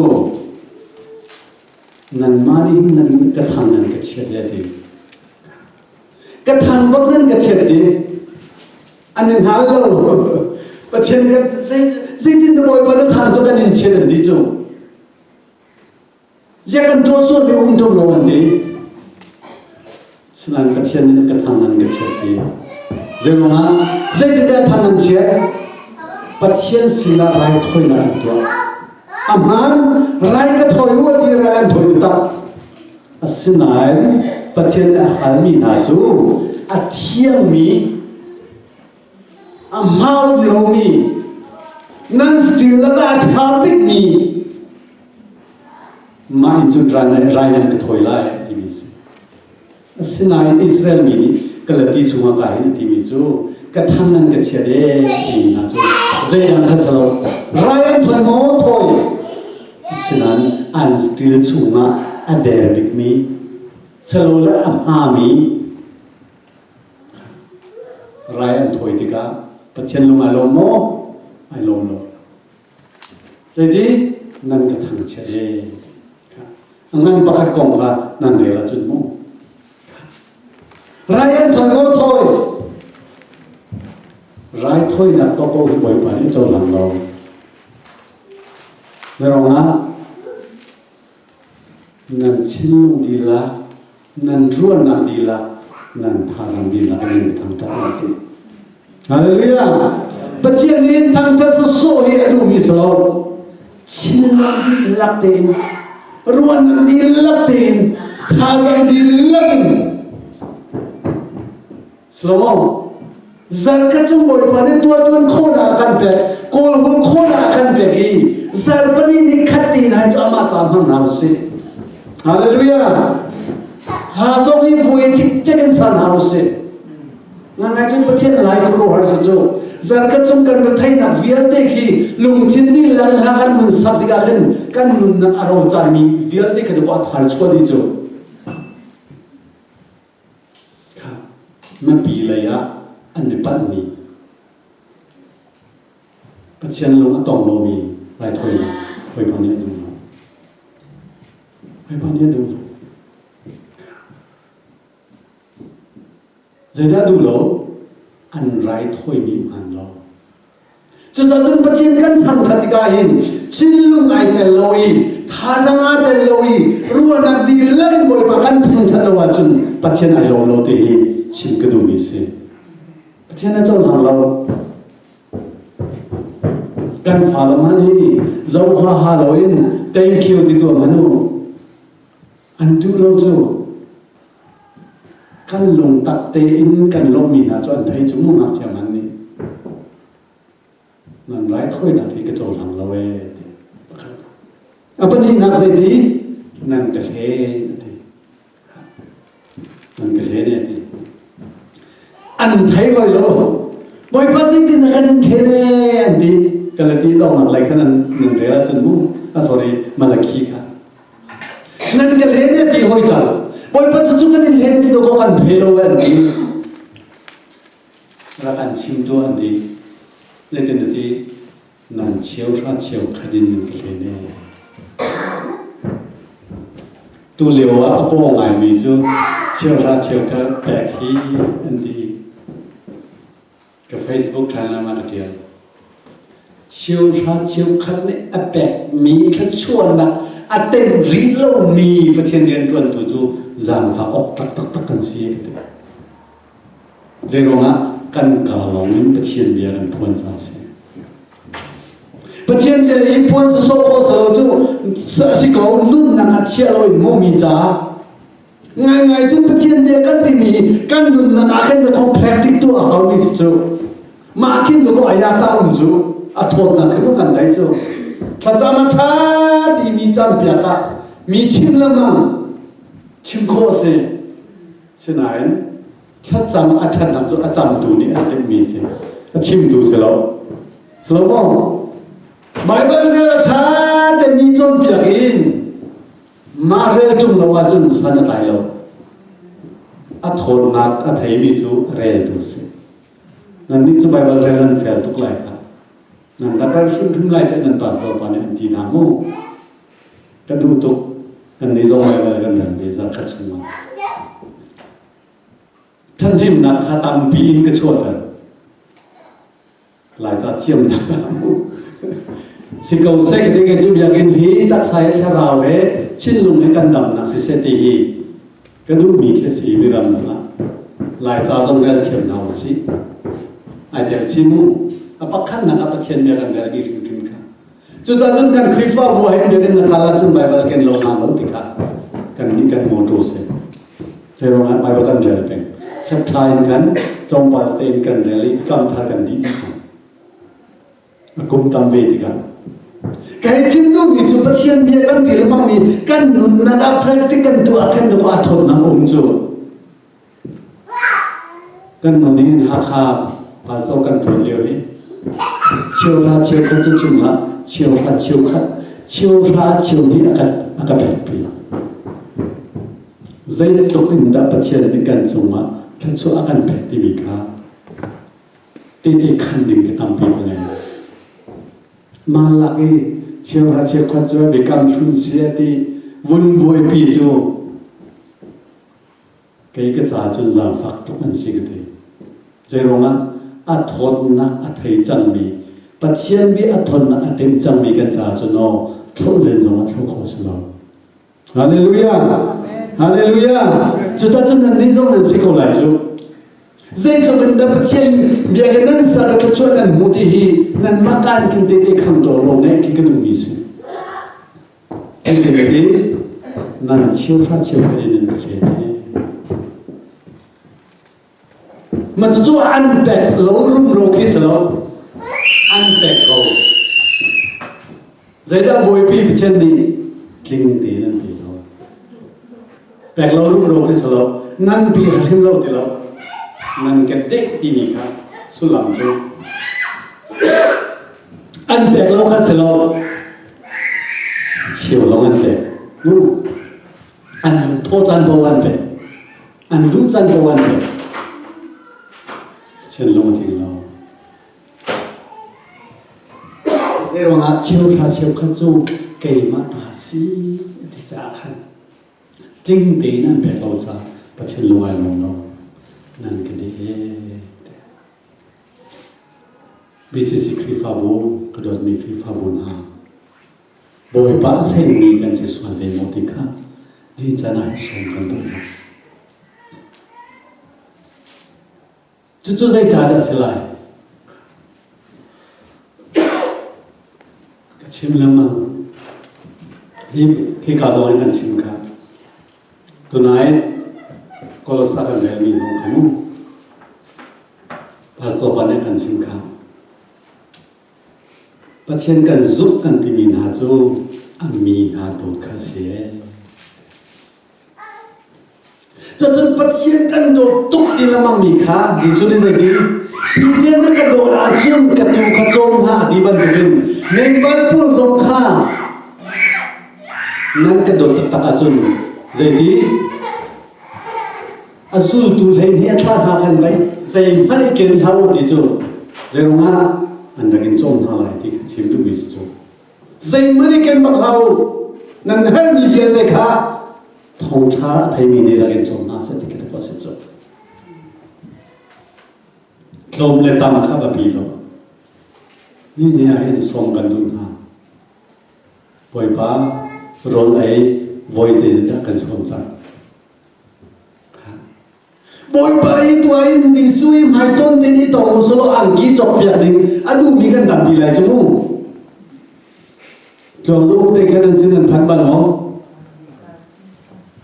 นั่นมาดินั่นกระทำนั่นกระเชียดดีกระทำบักนั่นกระเชียดดีอันนึงหาเราประเทศกันสิ่งที่ตัวบริษัทจะกันเชียดดีจูจะกันตัวส่วนในองค์จงลงดีฉะนั้นกระเชียดนั่นกระทำนั่นกระเชียดดีเรื่องนั้นใจที่ทำนั้นเชียปัจเจียนศิลาไรถอยนั่นตัวอามันไรก็ถอยวัวที่ไรถอยตัดสิ่งนั้นปัจเจียนอาหารมีนาจูอาเทียมมีอามาอุโลมีนั่นสติลก็อาทาบิกมีมาอินจุดไรนั่นก็ถอยไล่ที่มีสิสิ่งนั้นอิสราเอลมีก็เลยที่สุมาการที่มีจูกระทั่งนั้นก็เชื่อได้ที่มีนาจูเจ้าหน้าที่ ไรอันถอยโม่ถอยฉะนั้นอันสติลชุงะอันเดริกมีสโลและอัมอามีไรอันถอยติกาปัจเจนลงอารมณ์โม่อารมณ์โลแต่ที่นั่นก็ทางเฉยงั้นประคัดกองค่ะนั่นเรียกจุดโม่ไรอันถอยโม่ถอยไรถอยนักโตโก้ที่บ่อยกว่านี้จนหลังเราเรื่องนะนั่นชิลดีละนั่นร่วนนักดีละนั่นพาสังดีละนี่ทางใจที่ฮาเลลูยาปัจจัยนี้ทางใจสุดโซ่ให้ดูมิสโลชิลดีลักเตนร่วนดีลักเตนพาสังดีลักสโลมzarka chung boy pane tua tuan khona kan pe kol hum khona kan pe gi zarpani ni khatti na chama cham ham na se hallelujah ha zo ni buai tik chen san ha se na na chung pachen lai ko har se jo zarka chung kan ba thai na vial te khi lung chin ni la la kan mun sab diga kan mun na aro char mi vial te kan ko thar chko di jo kha ma pi la yaอันนี้ปั้นมีปัจจัยลงอัตองโลมีหลายถ้วยถ้วยพอนี้ดูถ้วยพอนี้ดูจะได้ดูโลอันไรถ้วยมีอันโลจะจะต้องปัจจัยกันทางชาติกาหินชิลลุงไอเตลโลอีท่าจังอาเตลโลอีรู้ว่านักดีเล่นบ่อยปากกันทางชาติว่าจนปัจจัยไอโลโลตีหินชิมกระดูมีเสียเช่นนั้นเจ้าหลังเราการฝ่าละมันนี่เจ้าข้าหาเราเอง thank you ที่ตัวมันนู่อันดูเราจู่กันลงตัดเตอินกันลงมีนะจนไทยจุ่มหักเจ้ามันนี่นั่นไร้ถ้วยนาทีกระโจนหลังเราเองอันนี้นักเสียดีนั่นกระเททีนั่นกระเทเนี่ยทีอันไทยก็รู้บ่อยภาษาที่นักนั่งเขียนอันที่กันเลยที่ต้องนักเลยขนาดนั่นเรียกจนมุ้งsorry มาลักขี้ค่ะนั่นก็เลยเนี่ยที่ห้อยจังบ่อยภาษาจุกันเห็นที่ตัวกันเทโลอันที่รักอันชิมตัวอันที่เล่นที่นั่นเชี่ยวชาเชี่ยวขดินนั่นก็เลยเนี่ยตัวเลี้ยวอ่ะก็ป้องไงมีจู่เชี่ยวชาเชี่ยวก็แปลกที่อันที่กับ Facebook ทางนั้นมาเดียวเชี่ยวชาเชี่ยวคันเนี่ยอแปะมีแค่ชวนนะอเต็มรีโลมีประเทศเรียนจวนตัวจูจางฝาออกตักกันเสียกันเจรงะกันกาลงนี่ประเทศเบียร์กันพวนซาเสียประเทศเบียร์อีพวนจะโซ่โซ่จูสิเขานุ่นนะเชี่ยวเลยโมมีจ้าง่ายๆจุดประเทศเดียกันที่มีกันดุนนั้นอาเห็นแต่ของ practice ตัวเขาไม่สิจูมาคิดดูก็อายาตาอุ่นจูอัฐวนนั้นคือกันได้จูถ้าจำมาท่าดีมีจำเปียกมีชิมละมั้งชิมโคเซ่เช่นนั้นถ้าจำอาจารย์นำจูอาจารย์ดูนี่อันเด็กมีเซ่ชิมดูเสร็จแล้วสโลว์ไบเบิลเนี่ยท่าแต่มีจนเปียกอินมาเรื่องจุ่มเราว่าจุ่มสันตายเราอัฐวนนักอัฐยมีจูเรียลดูสินั่นนี่จะไปบรรเรื่องเฟลทุกหลายครับนั่นแต่เราขึ้นถึงหลายที่นั่นปัสสาวะเนี่ยที่ทำมูกันดูตุกกันนี่จะไปบรรเรื่องนี้จะขัดสมาท่านเห็นนักขัดตามปีนก็ชดกันหลายจะเทียมนะครับสิเขาเสกได้แก่จุดอย่างนี้ตักใส่แค่เราชิ้นลงในกันดำนักสิเสตีก็ดูมีแค่สีวิรัมนั่นละหลายจ้าจงเรียนเทียมเอาสิไอเดียชิมูปักขันนักปัจเจียนเดียกันเรียนดีจริงๆค่ะจุดจ้าจงกันคลิปว่าบัวเห็นเดียกันนักการจุดใบบัลกันโลหะโลติค่ะกันนี่กันโมโตเซเจรงานใบบัลกันเรียนเป็นชัดทายกันจงปัดเต็นกันเรียนกำทากันดีจังกุมตามเวทีกันKaya cinta itu pasien dia kan tidak mami kan nada praktikan tu akan tu atur nama umju kan noni hak pasal kan tulis ni chiều ra chiều không chân chừng là chiều ra chiều khát chiều ra chiều đi akan bẹt pi dây lúc in đã bắt chiều đi gần chung mà kan số akan bẹt đi bị cả tê khăn đỉnh cái tâm pi này mà là cái chiều ra chiều khát cho bị cầm chun xe thì vun vui pi cho cái trà chun giang phát tục anh sĩ cái thế dây rong á thôn na thấy chẳng bị bắt chiên bị thôn na tìm chẳng bị cái trà chun nó thôn lên rồi thôn khó xử nó Hallelujah Hallelujah chúng ta chúng ta nên dùng nên sẽ có lại chú dây cho mình đã bắt chiên bây giờ nên sao cái chuyện nên một thì nên makan kinh tế để khăm đồ lâu này cái mình miss cái gì nên chiếu phát chiếu cái nên cái gì mà chú ăn bẹt lâu rung rô khi sao ăn bẹt lâu dây đã bồi pi trên đi kinh tế nên bị lâu bẹt lâu rung rô khi sao nên bị hình lâu thì lâu nên cái tết thì nhỉ khác số làm chú ăn bẹt lâu khi sao chiều lâu ăn bẹt ăn thô chân bao ăn bẹt ăn đủ chân bao ăn bẹt chân lâu chân lâu thế rồi ngã chiều khăn chú cây mà ta xí thì chả khăn kinh tế nên bẹt lâu chả bắt chân lâu ai lâu nên cái đấy bây giờ chỉ khi pha bố cái đợt mình khi pha bún ha bồi bã thành mình cần sẽ soạn về một tí khác đi ra này sống cần tốt lắm chú dây trả đã sẽ lại cái chim lắm mà khi cả rồi cần chim cả tôi nói có lúc sao cần phải mình không không pastor bạn ấy cần chim cả bắt chân cần giúp cần tìm mình hạt chú mình hạt tốt khá xe cho chân bắt chân cần đồ tốt thì là mà mình khá đi xuống đến đây đi đi nó cần đồ là chung cần đồ khá trông ha đi bên đường nên bắt buôn rong khá nên cần đồ tất cả chung dây đi azul tu lên hết thà thà phần đấy dây mất đi kiến tháo đi chung dây rong ha anh đã kiến trông ha lại thì chim tu biết chung dây mất đi kiến bạc hậu nên hết đi kiến đấy khá thông tra thấy mình này là kiến trông na sẽ thì cái đó sẽ chung lom le tam khá và bị loนี่เนี่ยเห็นส่งกันดูนะบ่อยป้ารอนไอ้ voice จะกันส่งจังบ่อยป้าอีตัวไอ้นี่ซุยไม่ต้นนี่ต้องมุสลิมอังกฤษจบอย่างนึงอะดูมีกันดับปีไรจังมูลองดูแต่แค่นั้นสินั้นพันบาทเนาะ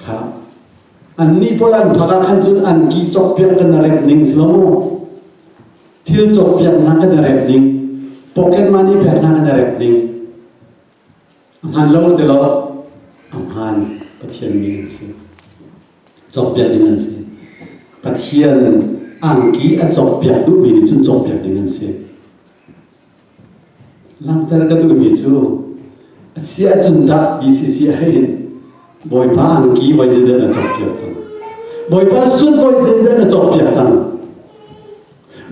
ครับอันนี้พลันพระคันจุดอังกฤษจบอย่างกันอะไรนึงสิละมูที่จบอย่างนั้นกันอะไรนึงpocket money pekna kan direct ding amhan lo de lo amhan pathian mi si job pek ding si pathian angki a job pek du mi chun job pek ding si lam tar ka du mi chu sia chun da bcc hai boy pa angki boy je da job pek chang boy pa sun boy je da job pek chang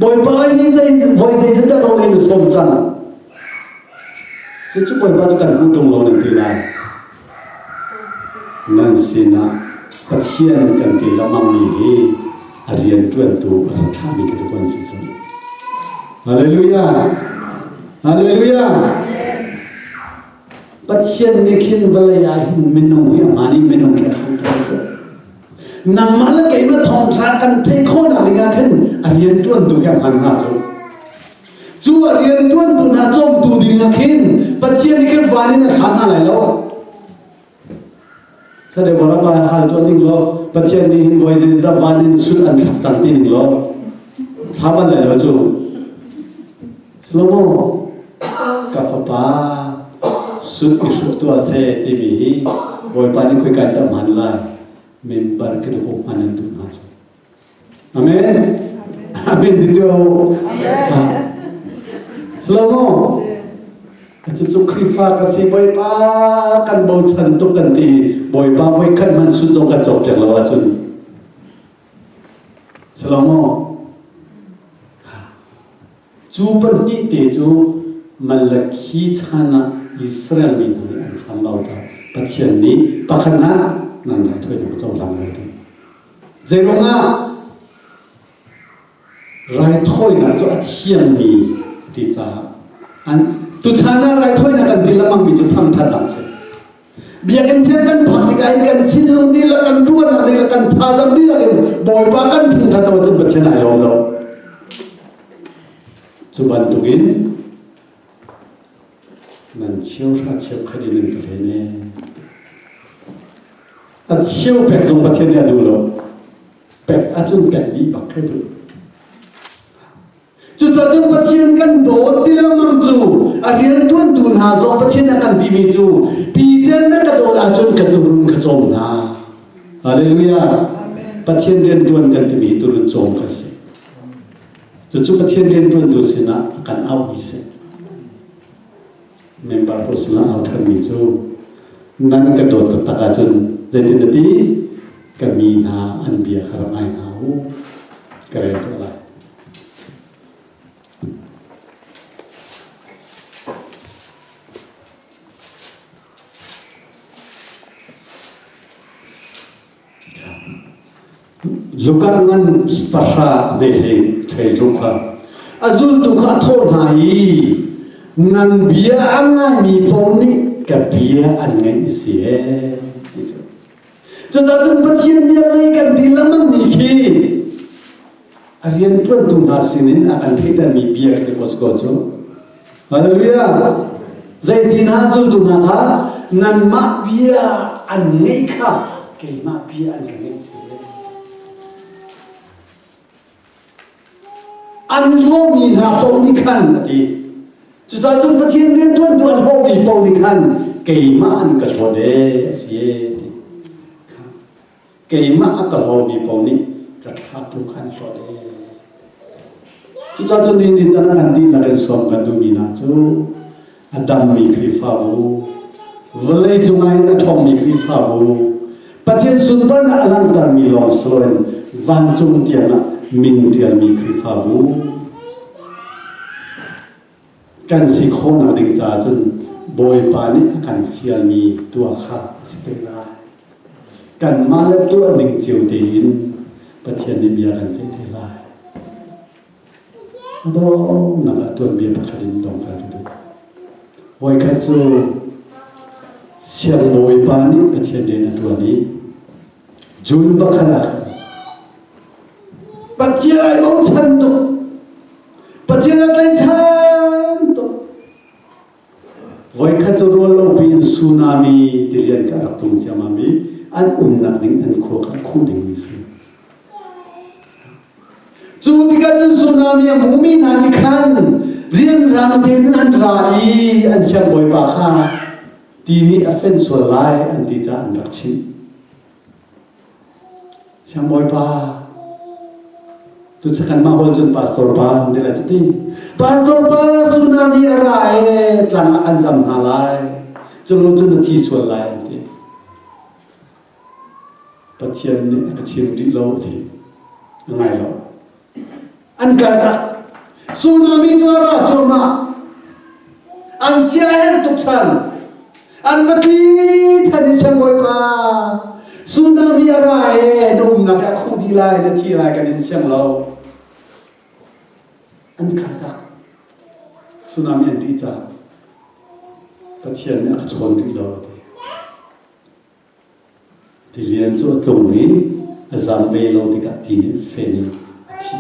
boy pa ni dai boy dai se da ro le som chan chu boy pa kan hu tong lo nan ti lai nan sina pathian kan ti la mam ni hi arian tuan tu tha mi ke kon si chu hallelujah hallelujah pathian ni khin balaya hin minong hi mani minong ke nang mana cái mà thòng sa cần thấy khó nào đi ngang thân arian tuan tu cái ăn ha chú arian tuan tu na trong tu đi ngang khin bắt chiên cái vani na khá lại lo sao để bảo là hal tuan đi lo bắt chiên đi hin voi gì ra vani suốt ăn chẳng tin lo tháp lại lo chú slomo cà phê pa suốt cái suốt tua xe tivi voi pani khui cái tâm han lại member ke do panen tu na amen amen di do Selama Cucuk krifa kasi boy pa kan bau cantuk kanti boy pa boy kan man suzo ka jok yang lawa cun. Selama cu perni te cu malaki chana Israel ni nari an sambau ca pathian ni pakana nan rai thoi nak chau lam lai tu. Zeronga rai thoi na chu athiam ni ti cha an tu chana rai thoi na kan dilamang mi chu tham than dang se bia kan chen kan phak ni kai kan chin hung di la kan duan na ni la kan tha jam di la kan boy pa kan phung than do chu pathian ai lo lo chu ban tu gin nan chiu sa chiu khai di nen ka le ne a chiu pek jong pathian ya du lo pek a chung pek di bak khai du chu cha chung pathian kan do ti la mang chu a rian tuan tu na zo pathian na kan di mi chu pi den na ka do la chung ka du run ka chom na hallelujah amen pathian rian tuan kan ti mi tu run chom ka se chu pathian rian tuan tu sina kan au hi se member posna au than mi chu nan ka do ta ka chun zai tin ti ka mi na an bia kharam ai na hu kare to la lukangan pasha behe thai ruka azul tu kha thon hai nan bia anga mi poni ka bia an ngai sie cho da tu pathian bia ngai kan dilamang mi khi arian tuan tu nasinin akan theta mi bia ke kos ko cho hallelujah zai din azul tu na kha nan ma bia an ngai kha ke ma bia an ngai sie an ho mi na po ni khan ati chu cha chung pathian rian tuan tu an ho mi po ni khan ke ma an ka so de sie ti ke ma ka ho mi po ni ka tha tu khan so de chu cha chung ni chan kan ti la ren som ka du mi na chu adam mi kri fa bu vlei chung ai na thom mi kri fa bu pathian sun par na alang tar mi long soen van chung tian na min tian mi kri fa bu kan si khona ding cha chun boy pa ni akan fial mi tua kha sipe la kan ma le tua ding chiu tin pathian ni bia kan che the la do na la tuan bia pa khalin dong ka tu boy kha chu siang boy pa ni pathian de na tua ni jun ba khala pathian ai mo chan tu pathian ai chan tu voi kha chu ro lo bin tsunami tilian ka tung chama mi an nak ding an kho ka khu ding mi si chu ti ka tsunami a mu mi na ni khan rian ram ten an rai an cham boy pa kha ti ni a fen so lai an ti cha an rak chi cham boy pa tu chakan ma hol chun pastor pa ndela chuti pastor pa tsunami arai tlang an jam na lai chulu chun thi so lai ti pathian ni ka chim ri lo thi ngai lo an ka ta tsunami jora choma an sia hen tuk chan an mati thani changoi pa tsunami arai dum na ka khudi lai na thi lai ka din siang lo an kata tsunami an ti cha pathian ni ak chon ri lo ti lian chu tlung ni azam ve lo ti ka ti ni fe ni thi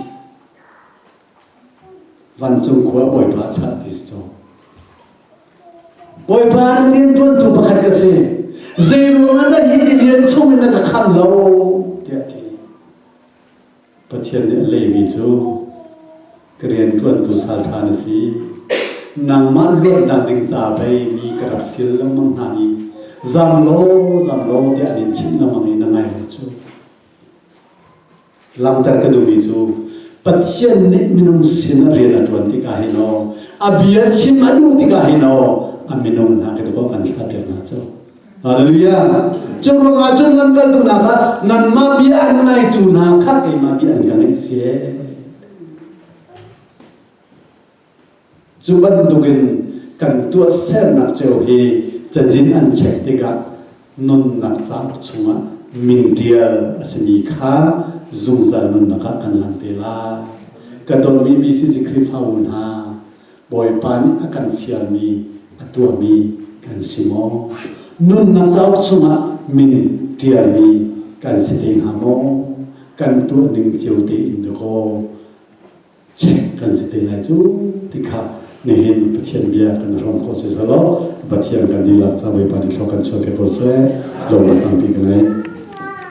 van chung khwa boy pa cha ti so boy pa ni din tun tu pakhat ka se zero na hi ti lian chung na ka kham lo ti ti pathian ni le mi chu Kerian tuan tu sal than si nang man lo dang ding cha bai mi ka fil lam mang hai zam lo ti anin chin na mang na ngai chu lam tar ka du mi chu ปัจเจียนนี่มินุงสินเรียนตัวที่กาหินออาเบียชิมาดูที่กาหินออามินุงนักตัวก็กันทับอย่างนั้นจ้ะฮาเลลูยาจงรักจงกันตุนักนันมาบีอันไม่ตุนักขัดไอ้มาบีอันกันเสียจุบันตุกินกันตัวเส้นนักเจ้าเฮจะจินอันเช็คติกะนุนนักจ้าชุมะมินเดียสนิข้าจุงจานุนนักกันลันเตลากระโดดมีสิจิคริฟาวุนฮาบอยปานิอากันฟิลมีตัวมีกันสิโมนุนนักจ้าชุมะมินเดียมีกันสิติงฮามกันตัวหนึ่งเจ้าตีอินโดโกเช็คกันสิติงไรจูติกะนี่เห็นปะเทียนเบียกันรองโคสิสโลปะเทียนกันดีลักษณะวิปนิโลกันชอบเกโคเซลงมาตั้งปีกันเลย